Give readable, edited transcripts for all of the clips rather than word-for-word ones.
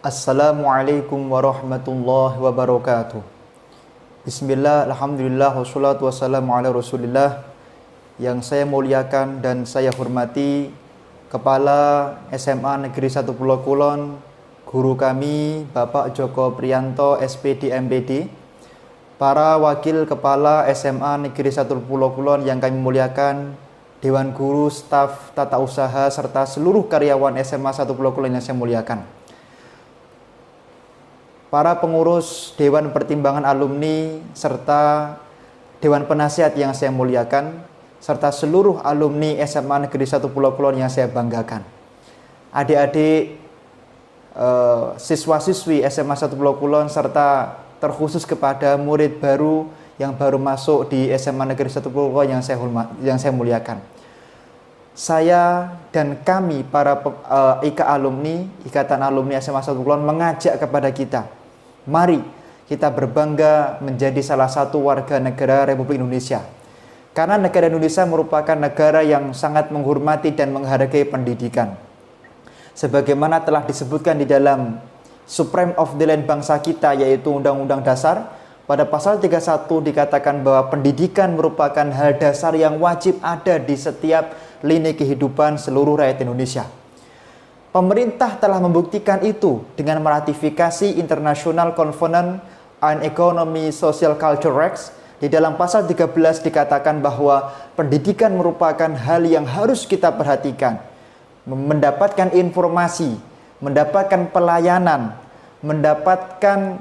Assalamualaikum warahmatullahi wabarakatuh. Bismillah, alhamdulillah, wassalatu wassalamu ala rasulillah. Yang saya muliakan dan saya hormati Kepala SMA Negeri 1 Pulau Kulon, guru kami Bapak Joko Priyanto SPD MPD, para wakil Kepala SMA Negeri 1 Pulau Kulon yang kami muliakan, Dewan Guru, staf tata usaha, serta seluruh karyawan SMA 1 Pulau Kulon yang saya muliakan. Para pengurus Dewan Pertimbangan Alumni serta Dewan Penasihat yang saya muliakan, serta seluruh alumni SMA Negeri 1 Pulau Kulon yang saya banggakan. Adik-adik, siswa-siswi SMA 1 Pulau Kulon, serta terkhusus kepada murid baru yang baru masuk di SMA Negeri 1 Pulau Kulon yang saya muliakan. Saya dan kami para Ikatan Alumni SMA 1 Pulau Kulon mengajak kepada kita, mari kita berbangga menjadi salah satu warga negara Republik Indonesia. Karena negara Indonesia merupakan negara yang sangat menghormati dan menghargai pendidikan. Sebagaimana telah disebutkan di dalam Supreme of the Land bangsa kita, yaitu Undang-Undang Dasar, pada pasal 31 dikatakan bahwa pendidikan merupakan hal dasar yang wajib ada di setiap lini kehidupan seluruh rakyat Indonesia. Pemerintah telah membuktikan itu dengan meratifikasi International Covenant on Economy, Social, Culture Rights. Di dalam pasal 13 dikatakan bahwa pendidikan merupakan hal yang harus kita perhatikan. Mendapatkan informasi, mendapatkan pelayanan, mendapatkan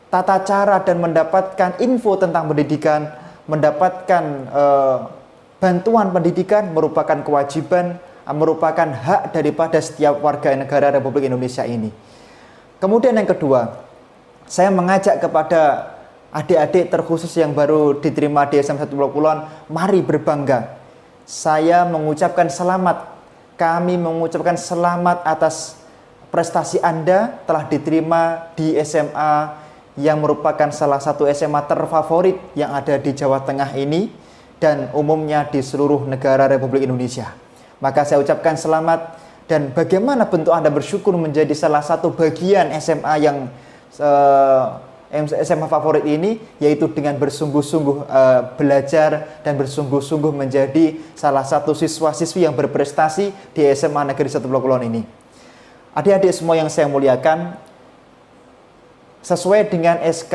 tata cara dan mendapatkan info tentang pendidikan, mendapatkan bantuan pendidikan merupakan kewajiban, merupakan hak daripada setiap warga negara Republik Indonesia ini. Kemudian yang kedua, saya mengajak kepada adik-adik terkhusus yang baru diterima di SMA 1 Pulau Kulon, mari berbangga. Saya mengucapkan selamat, kami mengucapkan selamat atas prestasi Anda telah diterima di SMA yang merupakan salah satu SMA terfavorit yang ada di Jawa Tengah ini dan umumnya di seluruh negara Republik Indonesia. Maka saya ucapkan selamat, dan bagaimana bentuk Anda bersyukur menjadi salah satu bagian SMA yang SMA favorit ini, yaitu dengan bersungguh-sungguh belajar dan bersungguh-sungguh menjadi salah satu siswa-siswi yang berprestasi di SMA Negeri 1 Pulau Kulon ini. Adik-adik semua yang saya muliakan, sesuai dengan SK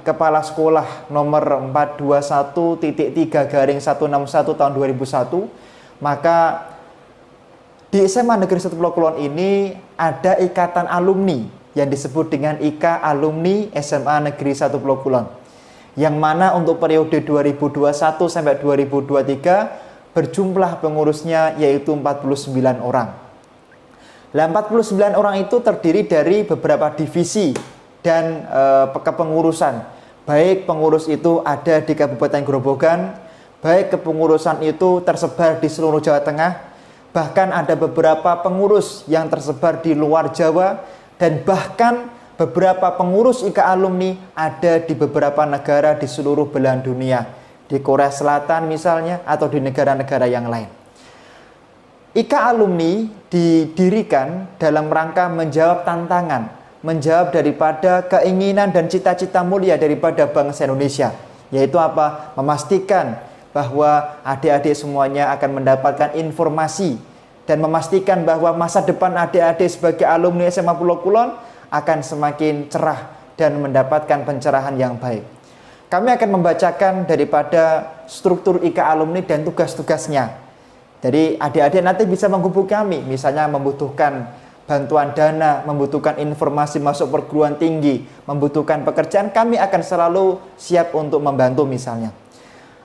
Kepala Sekolah nomor 421.3/161 tahun 2001, maka di SMA Negeri 1 Pulau Kulon ini ada ikatan alumni yang disebut dengan IKA Alumni SMA Negeri 1 Pulau Kulon, yang mana untuk periode 2021 sampai 2023 berjumlah pengurusnya yaitu 49 orang. 49 orang itu terdiri dari beberapa divisi dan kepengurusan. Baik pengurus itu ada di Kabupaten Grobogan, baik kepengurusan itu tersebar di seluruh Jawa Tengah, bahkan ada beberapa pengurus yang tersebar di luar Jawa, dan bahkan beberapa pengurus IKA Alumni ada di beberapa negara di seluruh belahan dunia, di Korea Selatan misalnya, atau di negara-negara yang lain. IKA Alumni didirikan dalam rangka menjawab tantangan, menjawab daripada keinginan dan cita-cita mulia daripada bangsa Indonesia, yaitu apa? Memastikan bahwa adik-adik semuanya akan mendapatkan informasi dan memastikan bahwa masa depan adik-adik sebagai alumni SMA Pulau Kulon akan semakin cerah dan mendapatkan pencerahan yang baik. Kami akan membacakan daripada struktur IKA Alumni dan tugas-tugasnya. Jadi adik-adik nanti bisa menghubungi kami, misalnya membutuhkan bantuan dana, membutuhkan informasi masuk perguruan tinggi, membutuhkan pekerjaan, kami akan selalu siap untuk membantu misalnya.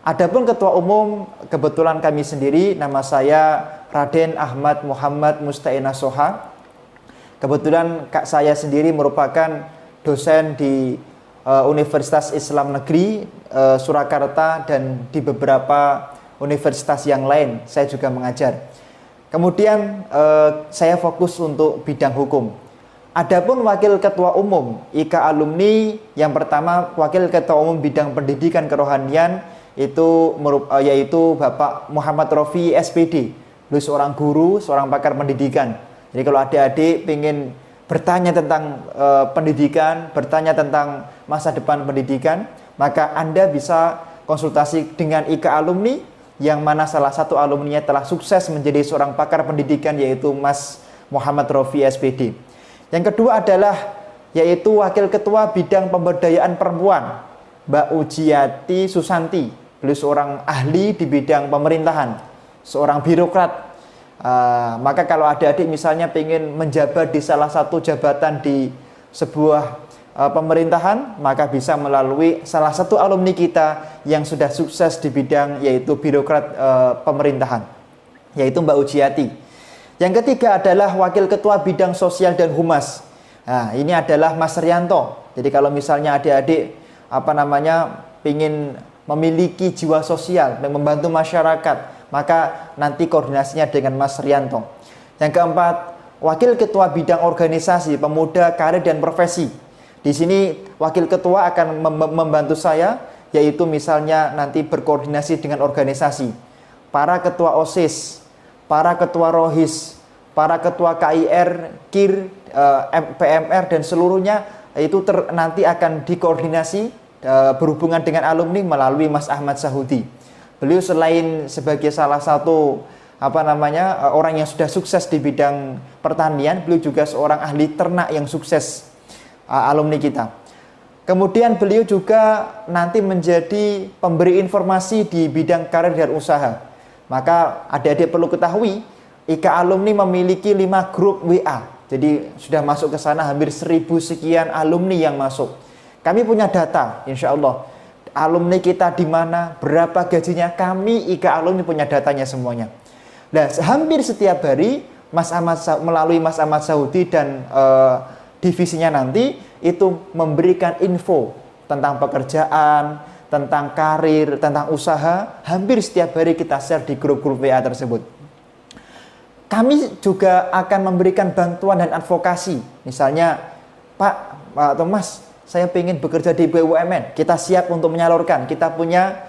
Adapun ketua umum, kebetulan kami sendiri, nama saya Raden Ahmad Muhammad Musta'ina Soha. Kebetulan kak saya sendiri merupakan dosen di Universitas Islam Negeri Surakarta dan di beberapa universitas yang lain saya juga mengajar. Kemudian saya fokus untuk bidang hukum. Adapun wakil ketua umum IKA Alumni, yang pertama wakil ketua umum bidang pendidikan kerohanian yaitu Bapak Muhammad Rofi SPD. Beliau seorang guru, seorang pakar pendidikan. Jadi kalau adik-adik ingin bertanya tentang pendidikan, bertanya tentang masa depan pendidikan, maka Anda bisa konsultasi dengan IK Alumni, yang mana salah satu alumninya telah sukses menjadi seorang pakar pendidikan, yaitu Mas Muhammad Rofi SPD. Yang kedua adalah yaitu Wakil Ketua Bidang Pemberdayaan Perempuan, Mbak Ujiati Susanti. Beliau seorang ahli di bidang pemerintahan, seorang birokrat. Maka kalau adik-adik misalnya ingin menjabat di salah satu jabatan di sebuah pemerintahan, maka bisa melalui salah satu alumni kita yang sudah sukses di bidang yaitu birokrat pemerintahan, yaitu Mbak Ujiati. Yang ketiga adalah Wakil Ketua Bidang Sosial dan Humas. Nah, ini adalah Mas Rianto. Jadi kalau misalnya adik-adik ingin memiliki jiwa sosial dan membantu masyarakat, maka nanti koordinasinya dengan Mas Rianto. Yang keempat, Wakil Ketua Bidang Organisasi Pemuda, Karir dan Profesi. Di sini Wakil Ketua akan membantu saya, yaitu misalnya nanti berkoordinasi dengan organisasi, para ketua OSIS, para ketua ROHIS, para ketua KIR, KIR, PMR dan seluruhnya itu nanti akan dikoordinasi berhubungan dengan alumni melalui Mas Ahmad Sahudi. Beliau selain sebagai salah satu orang yang sudah sukses di bidang pertanian, beliau juga seorang ahli ternak yang sukses, alumni kita. Kemudian beliau juga nanti menjadi pemberi informasi di bidang karir dan usaha. Maka adik-adik perlu ketahui, IK Alumni memiliki 5 grup WA. Jadi sudah masuk ke sana hampir 1000 sekian alumni yang masuk. Kami punya data, insya Allah. Alumni kita di mana, berapa gajinya, kami IK Alumni punya datanya semuanya. Nah, hampir setiap hari melalui Mas Ahmad Sahudi dan divisinya nanti itu memberikan info tentang pekerjaan, tentang karir, tentang usaha. Hampir setiap hari kita share di grup-grup WA tersebut. Kami juga akan memberikan bantuan dan advokasi. Misalnya, Pak atau Mas, saya ingin bekerja di BUMN, kita siap untuk menyalurkan. Kita punya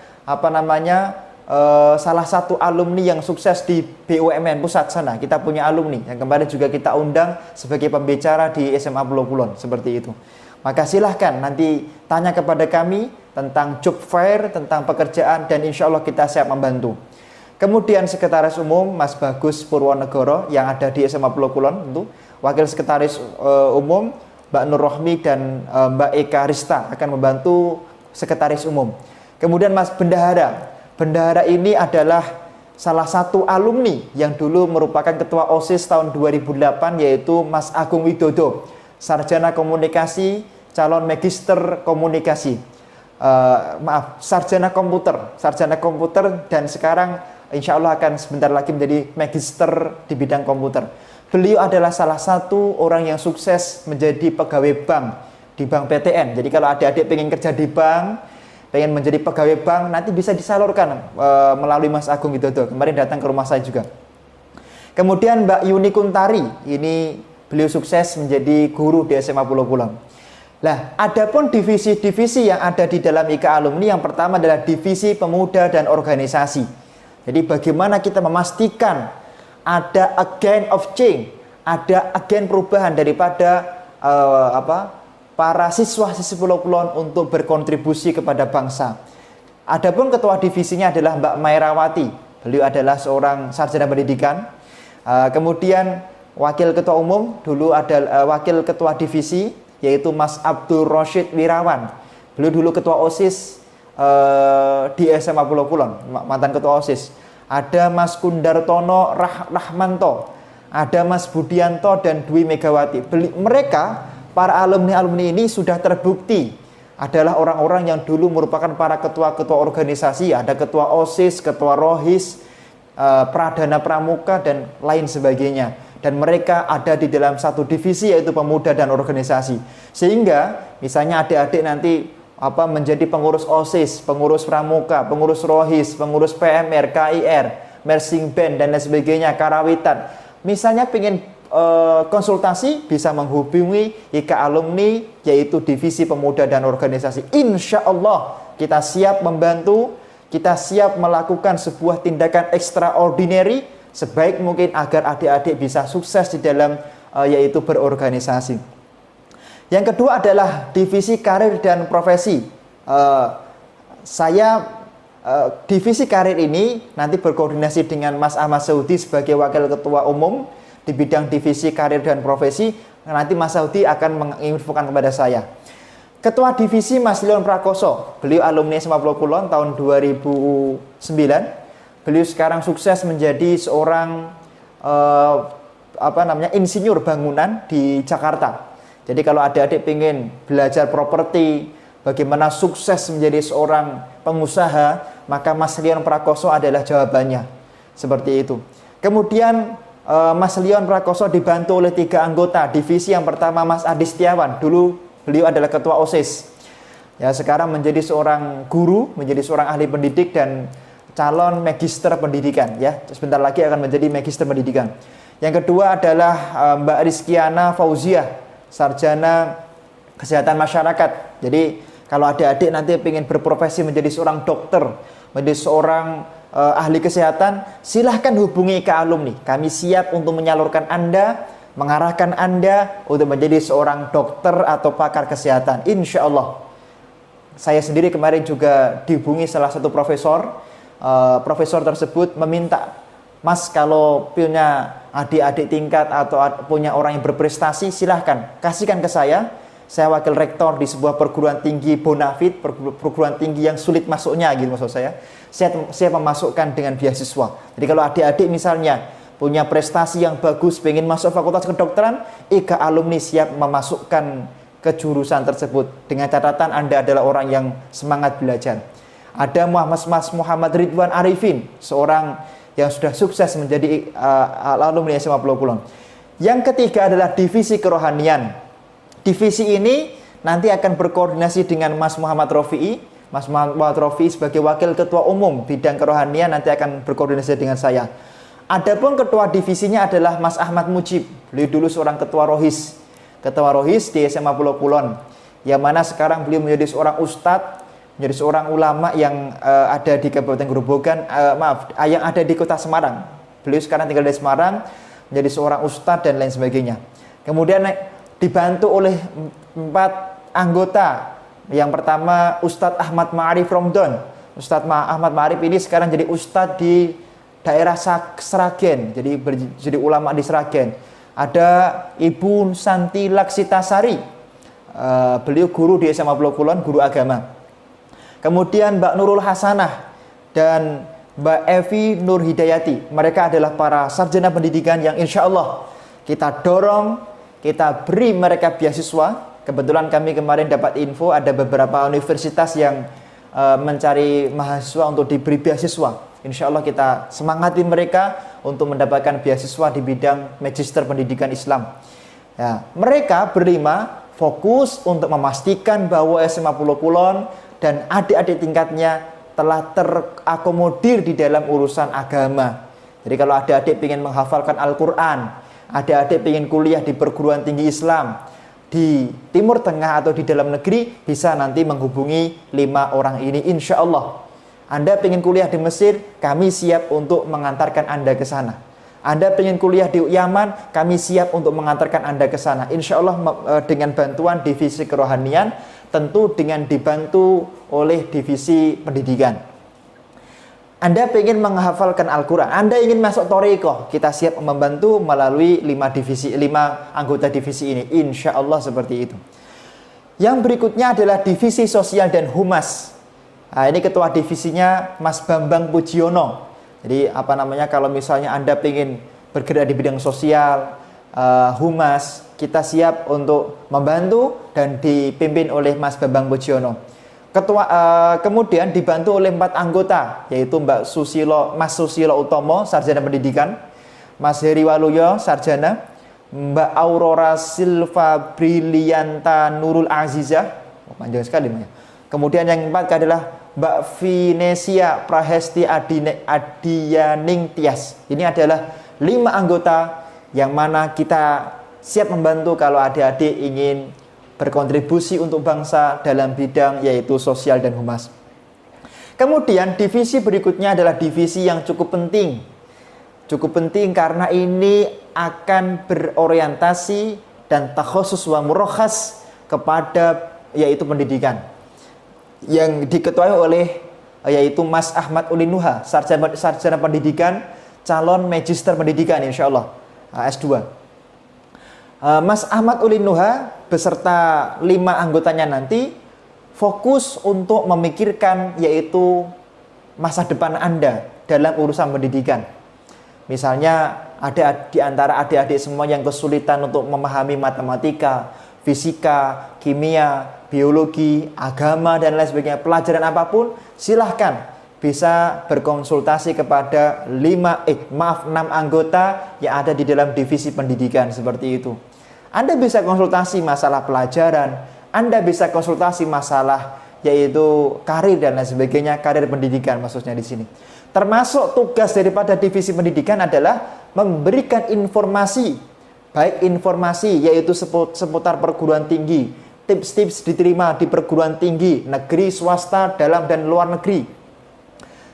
salah satu alumni yang sukses di BUMN pusat sana. Kita punya alumni yang kemarin juga kita undang sebagai pembicara di SMA Pulau Kulon, seperti itu. Maka silahkan nanti tanya kepada kami tentang job fair, tentang pekerjaan, dan insya Allah kita siap membantu. Kemudian Sekretaris Umum Mas Bagus Purwonegoro yang ada di SMA Pulau Kulon, tentu Wakil Sekretaris Umum Mbak Nur Rohmi dan Mbak Eka Rista akan membantu Sekretaris Umum. Kemudian Mas Bendahara. Bendahara ini adalah salah satu alumni yang dulu merupakan Ketua OSIS tahun 2008, yaitu Mas Agung Widodo, Sarjana Komunikasi, calon Magister Komunikasi. Sarjana komputer dan sekarang insya Allah akan sebentar lagi menjadi Magister di bidang komputer. Beliau adalah salah satu orang yang sukses menjadi pegawai bank di Bank PTN. Jadi kalau adik-adik pengen kerja di bank, pengen menjadi pegawai bank, nanti bisa disalurkan melalui Mas Agung Widodo. Kemarin datang ke rumah saya juga. Kemudian Mbak Yuni Kuntari, ini beliau sukses menjadi guru di SMA Pulau Kulon. Nah, adapun divisi-divisi yang ada di dalam IK Alumni, yang pertama adalah divisi pemuda dan organisasi. Jadi bagaimana kita memastikan ada agent of change, ada agen perubahan daripada para siswa-siswi Pulau Kulon untuk berkontribusi kepada bangsa. Adapun ketua divisinya adalah Mbak Mairawati. Beliau adalah seorang sarjana pendidikan. Kemudian wakil ketua umum dulu ada wakil ketua divisi yaitu Mas Abdul Roshid Wirawan. Beliau dulu ketua OSIS di SMA Pulau Kulon, mantan ketua OSIS. Ada Mas Kundartono Rahmanto, ada Mas Budianto dan Dwi Megawati. Mereka, para alumni-alumni ini sudah terbukti adalah orang-orang yang dulu merupakan para ketua-ketua organisasi. Ada ketua OSIS, ketua ROHIS, Pradana Pramuka, dan lain sebagainya. Dan mereka ada di dalam satu divisi yaitu pemuda dan organisasi. Sehingga misalnya adik-adik nanti menjadi pengurus OSIS, pengurus Pramuka, pengurus ROHIS, pengurus PMR, KIR, Mersing Band dan lain sebagainya, Karawitan. Misalnya pengen konsultasi, bisa menghubungi IK Alumni yaitu divisi pemuda dan organisasi. Insya Allah kita siap membantu, kita siap melakukan sebuah tindakan extraordinary sebaik mungkin agar adik-adik bisa sukses di dalam yaitu berorganisasi. Yang kedua adalah divisi karir dan profesi. Divisi karir ini nanti berkoordinasi dengan Mas Ahmad Saudi sebagai Wakil Ketua Umum di bidang divisi karir dan profesi. Nanti Mas Saudi akan menginfokan kepada saya. Ketua divisi Mas Leon Prakoso, beliau alumni SMA Pulau Kulon tahun 2009. Beliau sekarang sukses menjadi seorang insinyur bangunan di Jakarta. Jadi kalau adik-adik pengen belajar properti, bagaimana sukses menjadi seorang pengusaha, maka Mas Leon Prakoso adalah jawabannya. Seperti itu. Kemudian Mas Leon Prakoso dibantu oleh 3 anggota. Divisi yang pertama Mas Adi Setiawan, dulu beliau adalah ketua OSIS. Ya, sekarang menjadi seorang guru, menjadi seorang ahli pendidik dan calon magister pendidikan. Ya, sebentar lagi akan menjadi magister pendidikan. Yang kedua adalah Mbak Rizkiana Fauziah, sarjana kesehatan masyarakat. Jadi kalau adik-adik nanti ingin berprofesi menjadi seorang dokter, menjadi seorang ahli kesehatan, silahkan hubungi ke alumni. Kami siap untuk menyalurkan Anda, mengarahkan Anda untuk menjadi seorang dokter atau pakar kesehatan. Insya Allah. Saya sendiri kemarin juga dihubungi salah satu profesor. Profesor tersebut meminta, Mas, kalau punya adik-adik tingkat atau punya orang yang berprestasi, silahkan kasihkan ke saya. Saya wakil rektor di sebuah perguruan tinggi bonafit, perguruan tinggi yang sulit masuknya gitu maksud saya. Saya memasukkan dengan beasiswa. Jadi kalau adik-adik misalnya punya prestasi yang bagus, pengen masuk fakultas kedokteran, IKA alumni siap memasukkan ke jurusan tersebut. Dengan catatan Anda adalah orang yang semangat belajar. Ada Mas Muhammad Ridwan Arifin, seorang yang sudah sukses menjadi alumni SMA Pulau Kulon. Yang ketiga adalah divisi kerohanian. Divisi ini nanti akan berkoordinasi dengan Mas Muhammad Rofi'i. Mas Muhammad Rofi'i sebagai Wakil Ketua Umum bidang kerohanian nanti akan berkoordinasi dengan saya. Adapun ketua divisinya adalah Mas Ahmad Mujib. Beliau dulu seorang ketua rohis di SMA Pulau Kulon. Yang mana sekarang beliau menjadi seorang ustadz, menjadi seorang ulama yang ada di Kabupaten Grobogan, yang ada di Kota Semarang. Beliau sekarang tinggal di Semarang, menjadi seorang ustadz dan lain sebagainya. Kemudian dibantu oleh 4 anggota. Yang pertama Ustadz Ahmad Ma'arif Romdon. Ustadz Ahmad Ma'arif ini sekarang jadi ustadz di daerah Sragen, jadi ulama di Sragen. Ada Ibu Santi Laksitasari, beliau guru di SMA Pulau Kulon, guru agama. Kemudian Mbak Nurul Hasanah dan Mbak Evi Nur Hidayati. Mereka adalah para sarjana pendidikan yang insya Allah kita dorong, kita beri mereka beasiswa. Kebetulan kami kemarin dapat info ada beberapa universitas yang mencari mahasiswa untuk diberi beasiswa. Insya Allah kita semangati mereka untuk mendapatkan beasiswa di bidang magister pendidikan Islam. Ya, mereka berlima fokus untuk memastikan bahwa SMA Pulau Kulon dan adik-adik tingkatnya telah terakomodir di dalam urusan agama. Jadi kalau adik-adik ingin menghafalkan Al-Quran, adik-adik ingin kuliah di perguruan tinggi Islam di Timur Tengah atau di dalam negeri, bisa nanti menghubungi 5 orang ini insya Allah. Anda ingin kuliah di Mesir, kami siap untuk mengantarkan Anda ke sana. Anda ingin kuliah di Yaman, kami siap untuk mengantarkan Anda ke sana. Insya Allah dengan bantuan divisi kerohanian, tentu dengan dibantu oleh divisi pendidikan. Anda ingin menghafalkan Al-Quran, Anda ingin masuk Thariqah, kita siap membantu melalui 5 anggota divisi ini. Insya Allah seperti itu. Yang berikutnya adalah divisi sosial dan humas. Nah, ini ketua divisinya Mas Bambang Pujiono. Jadi kalau misalnya Anda ingin bergerak di bidang sosial, humas, kita siap untuk membantu dan dipimpin oleh Mas Bambang Pujiono. Kemudian dibantu oleh 4 anggota, yaitu Mas Susilo Utomo, sarjana pendidikan, Mas Heri Waluyo, sarjana, Mbak Aurora Silva Brilianta Nurul Azizah, panjang sekali namanya. Kemudian yang 4 adalah Mbak Vinesia Prahesti Adiyaning Tias. Ini adalah 5 anggota yang mana kita siap membantu kalau adik-adik ingin berkontribusi untuk bangsa dalam bidang yaitu sosial dan humas. Kemudian divisi berikutnya adalah divisi yang cukup penting. Cukup penting karena ini akan berorientasi dan takhusus wa murakhas kepada yaitu pendidikan yang diketuai oleh yaitu Mas Ahmad Ulin Nuha, sarjana pendidikan, calon magister pendidikan insyaallah S2. Mas Ahmad Ulin Nuha beserta 5 anggotanya nanti fokus untuk memikirkan yaitu masa depan Anda dalam urusan pendidikan. Misalnya ada di antara adik-adik semua yang kesulitan untuk memahami matematika, fisika, kimia, biologi, agama dan lain sebagainya, pelajaran apapun, silahkan bisa berkonsultasi kepada 6 anggota yang ada di dalam divisi pendidikan seperti itu. Anda bisa konsultasi masalah pelajaran, Anda bisa konsultasi masalah yaitu karir dan lain sebagainya, karir pendidikan maksudnya di sini. Termasuk tugas daripada divisi pendidikan adalah memberikan informasi, baik informasi yaitu seputar perguruan tinggi, tips-tips diterima di perguruan tinggi, negeri, swasta, dalam dan luar negeri.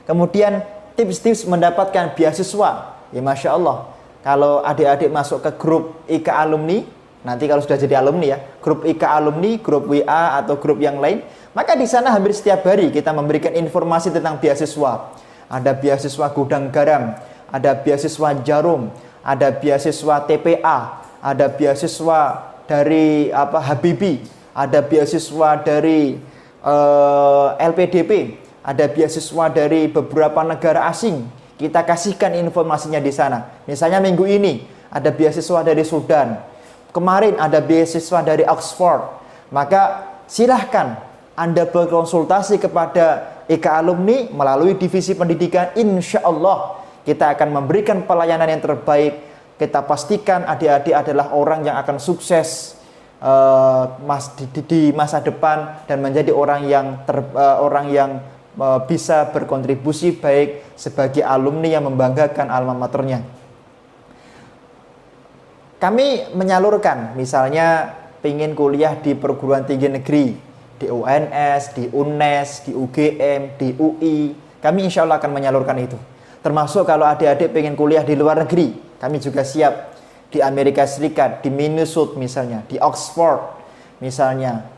Kemudian tips-tips mendapatkan beasiswa. Ya Masya Allah, kalau adik-adik masuk ke grup IK alumni, nanti kalau sudah jadi alumni ya, grup IK alumni, grup WA atau grup yang lain, maka di sana hampir setiap hari kita memberikan informasi tentang beasiswa. Ada beasiswa gudang garam, ada beasiswa jarum, ada beasiswa TPA, ada beasiswa dari Habibie, ada beasiswa dari LPDP, ada beasiswa dari beberapa negara asing. Kita kasihkan informasinya di sana. Misalnya minggu ini ada beasiswa dari Sudan, kemarin ada beasiswa dari Oxford. Maka silahkan Anda berkonsultasi kepada IK alumni melalui divisi pendidikan. Insya Allah kita akan memberikan pelayanan yang terbaik. Kita pastikan adik-adik adalah orang yang akan sukses di masa depan dan menjadi orang yang bisa berkontribusi baik sebagai alumni yang membanggakan alma maternya. Kami menyalurkan misalnya ingin kuliah di perguruan tinggi negeri, di UNS, di UNES, di UGM, di UI, kami insya Allah akan menyalurkan itu. Termasuk kalau adik-adik pengen kuliah di luar negeri, kami juga siap. Di Amerika Serikat, di Minnesota misalnya, di Oxford misalnya,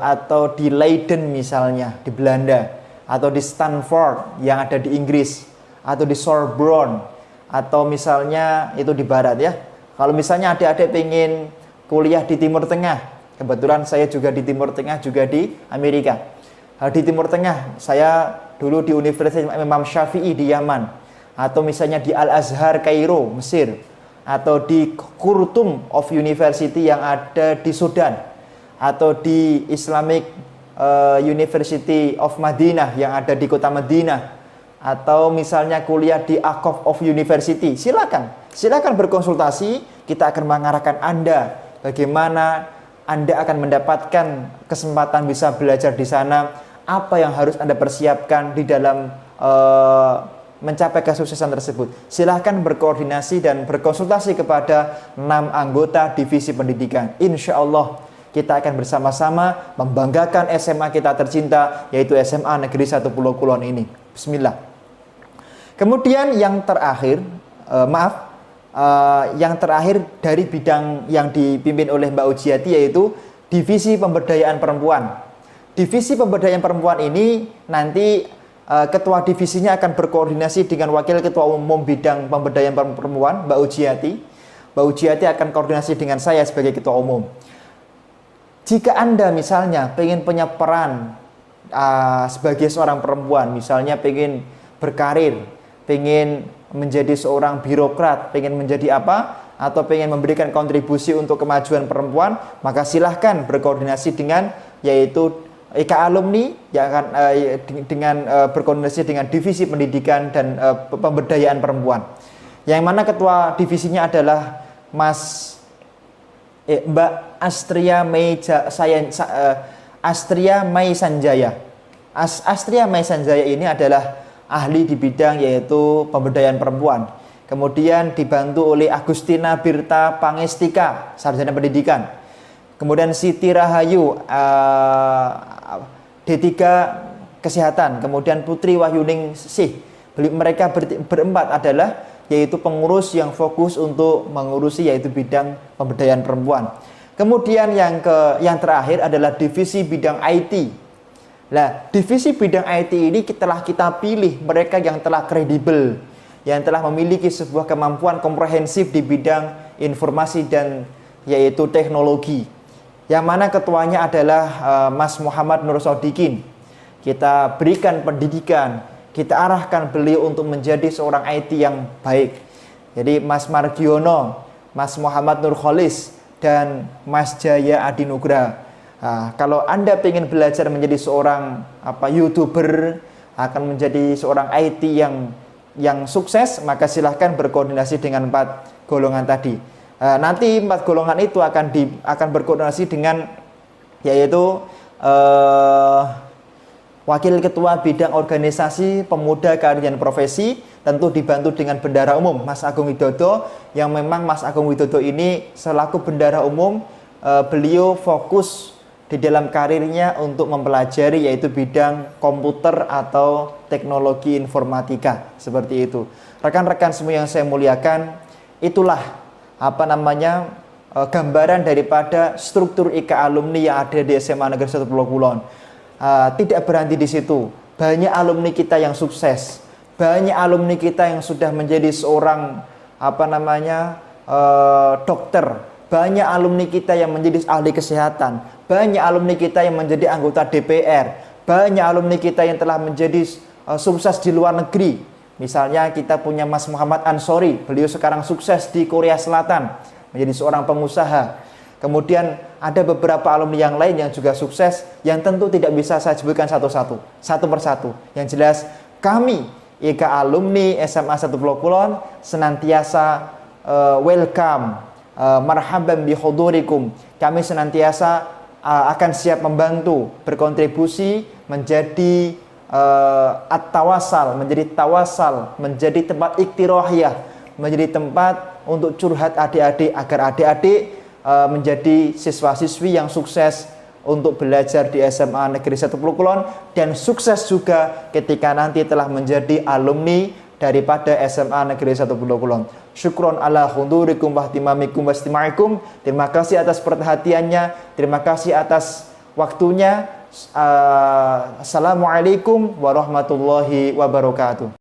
atau di Leiden misalnya, di Belanda, atau di Stanford yang ada di Inggris, atau di Sorbonne, atau misalnya itu di Barat ya. Kalau misalnya adik-adik pengen kuliah di Timur Tengah, kebetulan saya juga di Timur Tengah, juga di Amerika. Di Timur Tengah, saya dulu di Universitas Imam Syafi'i di Yaman, atau misalnya di Al-Azhar Kairo, Mesir, atau di Khartoum of University yang ada di Sudan, atau di Islamic University of Madinah yang ada di kota Madinah, atau misalnya kuliah di Aqaf of University. Silakan berkonsultasi, kita akan mengarahkan Anda bagaimana Anda akan mendapatkan kesempatan bisa belajar di sana, apa yang harus Anda persiapkan di dalam mencapai kesuksesan tersebut. Silahkan berkoordinasi dan berkonsultasi kepada 6 anggota divisi pendidikan. Insya Allah kita akan bersama-sama membanggakan SMA kita tercinta, yaitu SMA Negeri 1 Pulau Kulon ini. Bismillah. Kemudian yang terakhir, yang terakhir dari bidang yang dipimpin oleh Mbak Ujiati, yaitu divisi pemberdayaan perempuan. Divisi pemberdayaan perempuan ini nanti ketua divisinya akan berkoordinasi dengan wakil ketua umum bidang pemberdayaan perempuan, Mbak Ujiati. Mbak Ujiati akan koordinasi dengan saya sebagai ketua umum. Jika Anda misalnya pengen punya peran sebagai seorang perempuan, misalnya pengen berkarir, pengen menjadi seorang birokrat, pengen menjadi apa, atau pengen memberikan kontribusi untuk kemajuan perempuan, maka silahkan berkoordinasi dengan yaitu IK alumni yang akan dengan berkoordinasi dengan divisi pendidikan dan pemberdayaan perempuan. Yang mana ketua divisinya adalah Mbak Astria Mai Sanjaya. Astria Mai Sanjaya ini adalah ahli di bidang yaitu pemberdayaan perempuan. Kemudian dibantu oleh Agustina Birta Pangestika, sarjana pendidikan. Kemudian Siti Rahayu D3 Kesehatan. Kemudian Putri Wahyuning Sih. Mereka berempat adalah yaitu pengurus yang fokus untuk mengurusi yaitu bidang pemberdayaan perempuan. Kemudian yang terakhir adalah divisi bidang IT. Nah, divisi bidang IT ini telah kita pilih mereka yang telah kredibel, yang telah memiliki sebuah kemampuan komprehensif di bidang informasi dan yaitu teknologi. Yang mana ketuanya adalah Mas Muhammad Nur Sodikin. Kita berikan pendidikan, kita arahkan beliau untuk menjadi seorang IT yang baik. Jadi Mas Margiono, Mas Muhammad Nur Kholis, dan Mas Jaya Adinugra. Nah, kalau Anda ingin belajar menjadi seorang YouTuber, akan menjadi seorang IT yang sukses, maka silahkan berkoordinasi dengan 4 golongan tadi. Nanti 4 golongan itu akan berkoordinasi dengan yaitu Wakil Ketua Bidang Organisasi Pemuda Keahlian Profesi, tentu dibantu dengan Bendara Umum Mas Agung Widodo, yang memang Mas Agung Widodo ini selaku Bendara Umum, beliau fokus di dalam karirnya untuk mempelajari yaitu bidang komputer atau teknologi informatika, seperti itu. Rekan-rekan semua yang saya muliakan, itulah gambaran daripada struktur IK alumni yang ada di SMA Negeri 1 Pulau Kulon. Tidak berhenti di situ. Banyak alumni kita yang sukses, banyak alumni kita yang sudah menjadi seorang dokter, banyak alumni kita yang menjadi ahli kesehatan, banyak alumni kita yang menjadi anggota DPR, banyak alumni kita yang telah menjadi sukses di luar negeri. Misalnya kita punya Mas Muhammad Ansori, beliau sekarang sukses di Korea Selatan, menjadi seorang pengusaha. Kemudian ada beberapa alumni yang lain yang juga sukses, yang tentu tidak bisa saya sebutkan satu persatu. Yang jelas kami IK alumni SMA 1 Pulau Kulon senantiasa welcome, marhaban bihudurikum. Kami senantiasa akan siap membantu, berkontribusi menjadi at-tawasal, menjadi tawasal, menjadi tempat iktirohiyah, menjadi tempat untuk curhat adik-adik agar adik-adik menjadi siswa-siswi yang sukses untuk belajar di SMA Negeri 1 Pulau Kulon, dan sukses juga ketika nanti telah menjadi alumni daripada SMA Negeri 1 Pulau Kulon. Syukron ala hudurikum wa ihtimamikum wa istima'ikum. Terima kasih atas perhatiannya, terima kasih atas waktunya. Assalamualaikum warahmatullahi wabarakatuh.